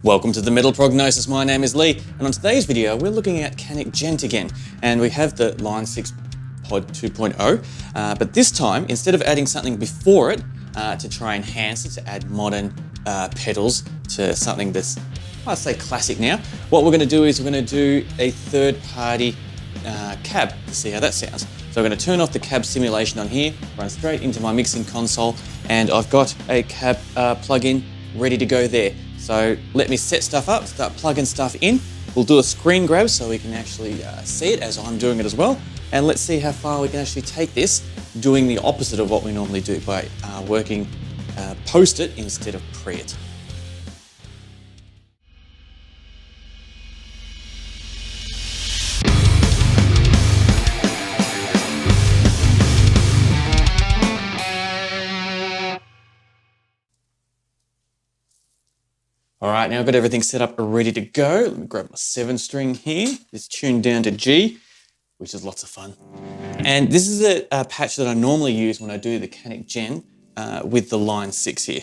Welcome to the Metal Prognosis. My name is Lee, and on today's video we're looking at Djent again, and we have the Line 6 Pod 2.0, but this time instead of adding something before it to try and enhance it, to add modern pedals to something that's, I'd say, classic now, what we're going to do is we're going to do a third-party cab to see how that sounds. So I'm going to turn off the cab simulation on here, run straight into my mixing console, and I've got a cab plugin ready to go there. So let me set stuff up, start plugging stuff in. We'll do a screen grab so we can actually see it as I'm doing it as well. And let's see how far we can actually take this, doing the opposite of what we normally do by working post it instead of pre it. All right, now I've got everything set up ready to go. Let me grab my 7-string here. It's tuned down to G, which is lots of fun. And this is a patch that I normally use when I do the Djent with the Line 6 here.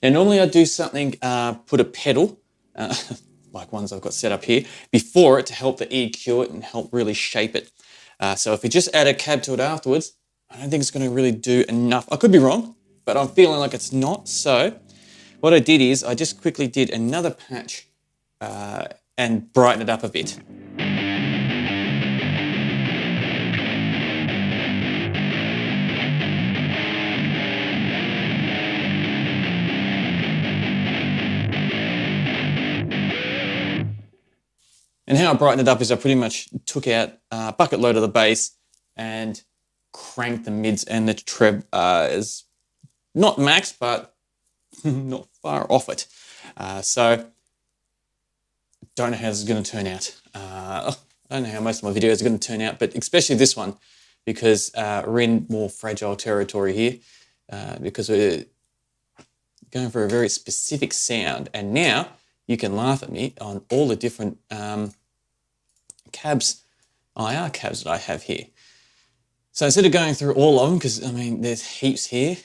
Now normally I do something, put a pedal, like ones I've got set up here, before it to help the EQ it and help really shape it. So if we just add a cab to it afterwards, I don't think it's going to really do enough. I could be wrong, but I'm feeling like it's not. So what I did is I just quickly did another patch and brighten it up a bit. And how I brightened it up is I pretty much took out a bucket load of the bass and cranked the mids and the treb is not max, but not far off it. So don't know how this is going to turn out. I don't know how most of my videos are going to turn out, but especially this one, because we're in more fragile territory here, because we're going for a very specific sound. And now you can laugh at me on all the different IR cabs that I have here. So instead of going through all of them, because I mean there's heaps here,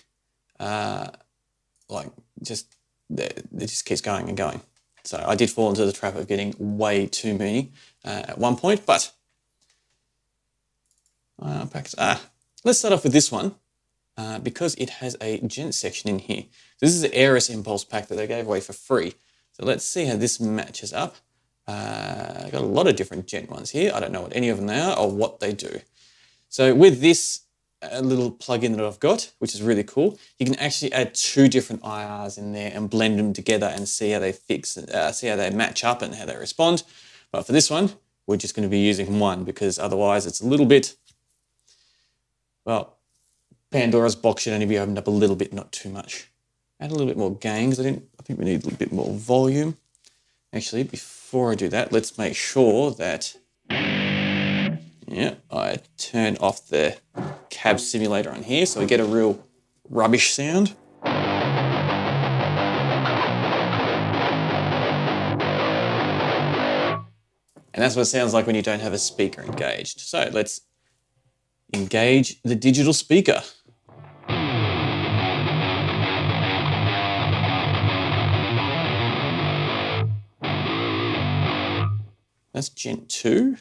like just it just keeps going and going. So I did fall into the trap of getting way too many at one point, but let's start off with this one because it has a Djent section in here. This is the Aeris Impulse pack that they gave away for free. So let's see how this matches up. I've got a lot of different Djent ones here. I don't know what any of them are or what they do. So with this little plugin that I've got, which is really cool, you can actually add 2 different IRs in there and blend them together and see how they see how they match up and how they respond. But for this one, we're just going to be using one because otherwise it's a little bit, well, Pandora's box should only be opened up a little bit, not too much. Add a little bit more gain because I think we need a little bit more volume. Actually, before I do that, let's make sure that, I turn off the cab simulator on here so we get a real rubbish sound. And that's what it sounds like when you don't have a speaker engaged. So let's engage the digital speaker. That's Djent 2.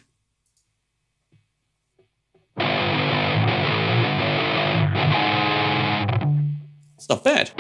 It's not bad.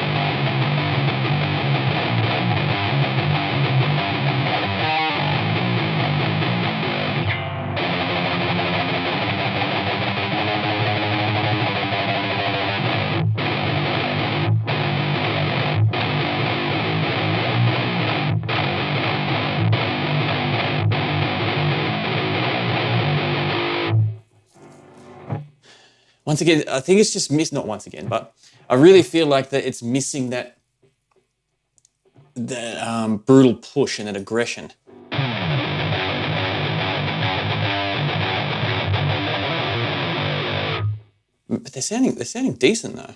Once again, I think it's just not once again, but I really feel like that it's missing that brutal push and that aggression. But they're sounding decent though.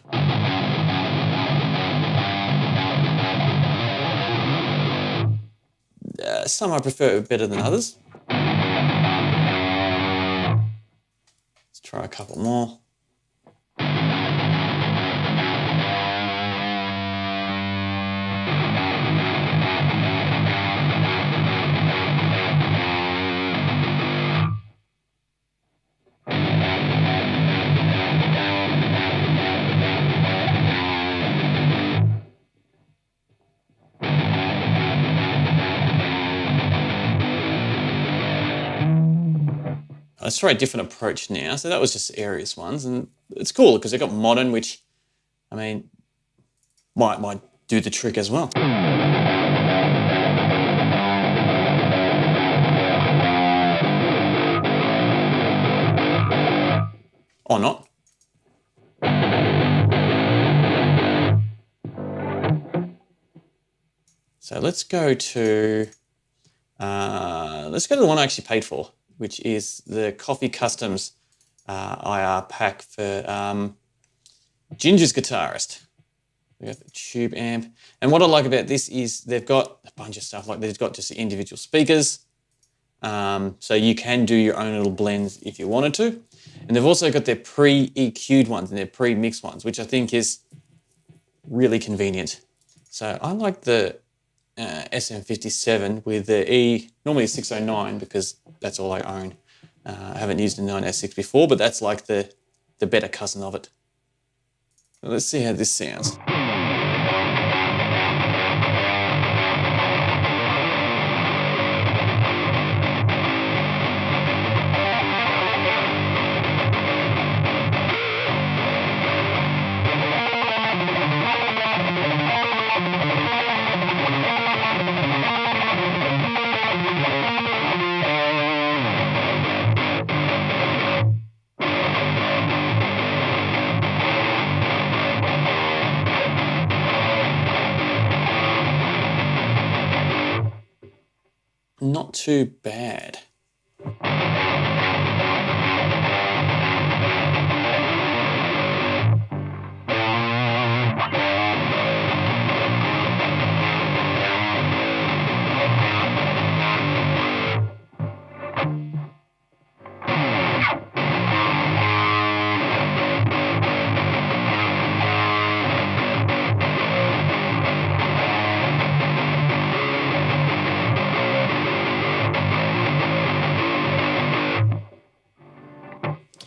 Some I prefer better than others. Let's try a couple more. let's try a different approach now. So that was just Aries ones, and it's cool because they've got modern, which, I mean, might do the trick as well. Or not. So let's go to the one I actually paid for, which is the Coffee Customs IR pack for Ginger's guitarist. We got the tube amp, and what I like about this is they've got a bunch of stuff. Like they've got just the individual speakers, so you can do your own little blends if you wanted to. And they've also got their pre-EQ'd ones and their pre-mixed ones, which I think is really convenient. So I like the SM57 with the E, normally 609 because that's all I own. I haven't used a 906 before, but that's like the better cousin of it. So let's see how this sounds. Not too bad.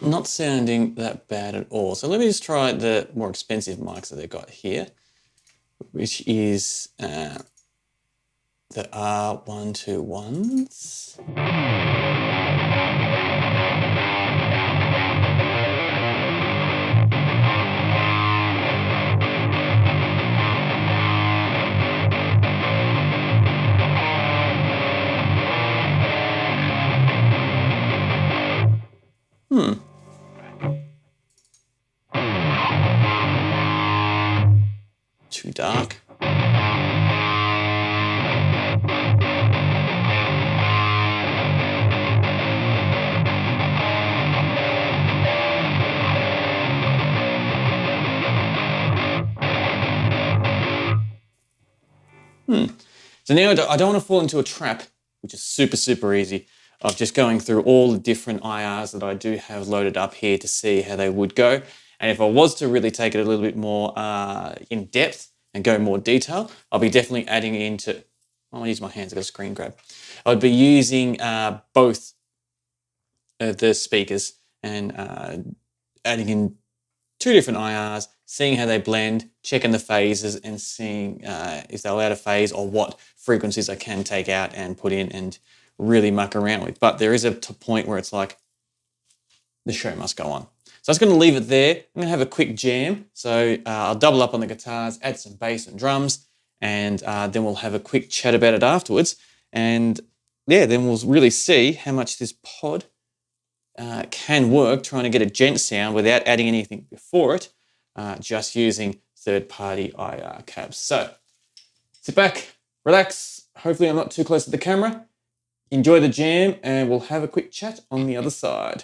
Not sounding that bad at all. So let me just try the more expensive mics that they've got here, which is the R121s. Too dark. So now I don't want to fall into a trap, which is super easy, of just going through all the different IRs that I do have loaded up here to see how they would go. And if I was to really take it a little bit more in depth and go more detail, I'll be definitely adding into, I'll use my hands, I've got a screen grab. I'd be using both the speakers and adding in two different IRs, seeing how they blend, checking the phases and seeing if they're out of phase or what frequencies I can take out and put in and really muck around with. But there is a point where it's like, the show must go on. So I was going to leave it there. I'm going to have a quick jam. So I'll double up on the guitars, add some bass and drums, and then we'll have a quick chat about it afterwards. And yeah, then we'll really see how much this pod can work trying to get a Djent sound without adding anything before it, just using third-party IR cabs. So sit back, relax. Hopefully I'm not too close to the camera. Enjoy the jam, and we'll have a quick chat on the other side.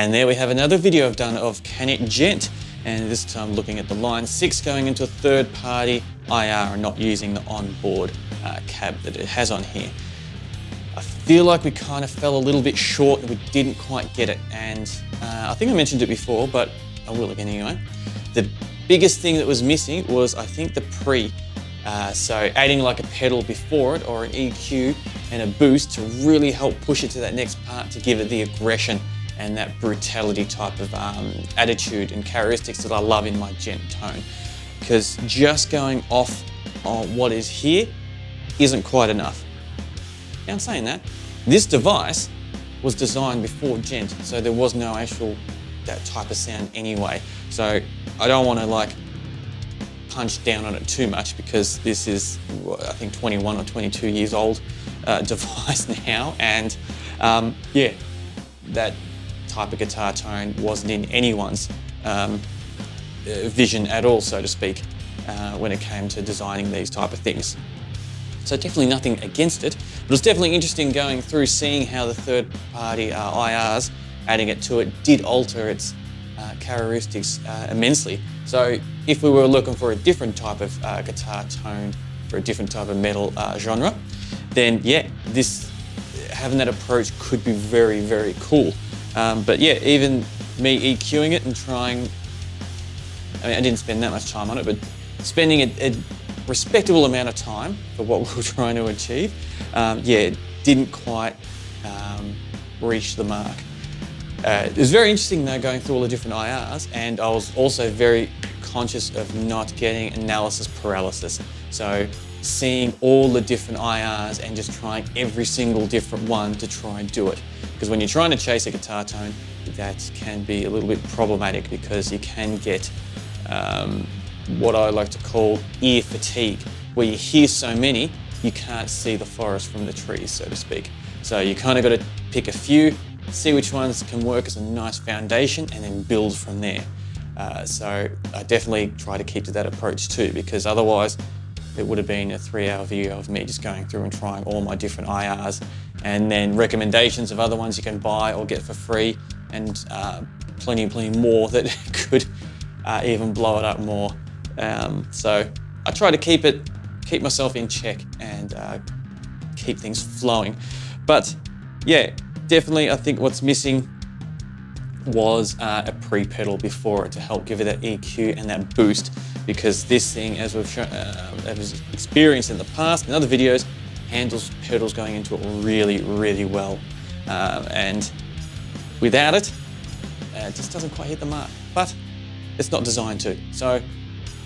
And there we have another video I've done of Canik Djent, and this time looking at the Line 6 going into a third-party IR and not using the onboard cab that it has on here. I feel like we kind of fell a little bit short and we didn't quite get it, and I think I mentioned it before, but I will again anyway. The biggest thing that was missing was, I think, the pre. So adding like a pedal before it or an EQ and a boost to really help push it to that next part to give it the aggression and that brutality type of attitude and characteristics that I love in my Djent tone. Because just going off on what is here isn't quite enough. Now, I'm saying that, this device was designed before Djent, so there was no actual that type of sound anyway. So I don't want to like punch down on it too much, because this is, I think, 21 or 22 years old device now, and yeah, that type of guitar tone wasn't in anyone's vision at all, so to speak, when it came to designing these type of things. So definitely nothing against it, but it was definitely interesting going through, seeing how the third-party IRs, adding it to it, did alter its characteristics immensely. So if we were looking for a different type of guitar tone for a different type of metal genre, then yeah, having that approach could be very, very cool. But yeah, even me EQing it and trying, I mean, I didn't spend that much time on it, but spending a respectable amount of time for what we were trying to achieve, yeah, it didn't quite reach the mark. It was very interesting though, going through all the different IRs, and I was also very conscious of not getting analysis paralysis. So seeing all the different IRs and just trying every single different one to try and do it. Because when you're trying to chase a guitar tone, that can be a little bit problematic, because you can get what I like to call ear fatigue, where you hear so many, you can't see the forest from the trees, so to speak. So you kind of got to pick a few, see which ones can work as a nice foundation, and then build from there. So I definitely try to keep to that approach too, because otherwise it would have been a 3-hour video of me just going through and trying all my different IRs, and then recommendations of other ones you can buy or get for free, and plenty more that could even blow it up more. So I try to keep myself in check and keep things flowing. But yeah, definitely I think what's missing was a pre-pedal before it to help give it that EQ and that boost, because this thing, as we've shown, as experienced in the past in other videos, handles pedals going into it really, really well. And without it, it just doesn't quite hit the mark. But it's not designed to, so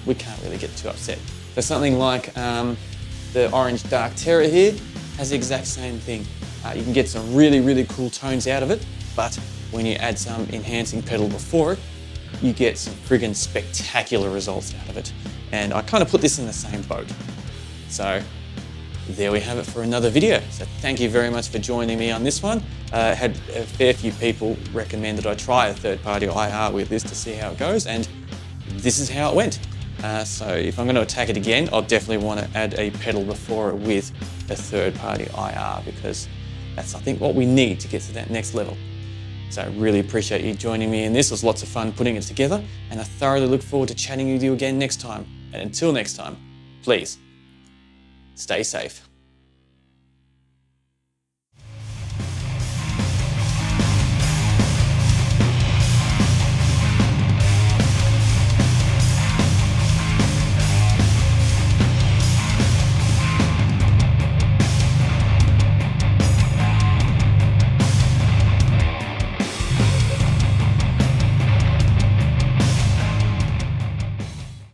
we can't really get too upset. So something like the Orange Dark Terror here has the exact same thing. You can get some really, really cool tones out of it, but when you add some enhancing pedal before it, you get some friggin' spectacular results out of it. And I kind of put this in the same boat. So there we have it for another video. So thank you very much for joining me on this one. Had a fair few people recommend that I try a third-party IR with this to see how it goes, and this is how it went. So if I'm going to attack it again, I'll definitely want to add a pedal before it with a third-party IR, because that's, I think, what we need to get to that next level. So I really appreciate you joining me in this. It was lots of fun putting it together, and I thoroughly look forward to chatting with you again next time. And until next time, please stay safe.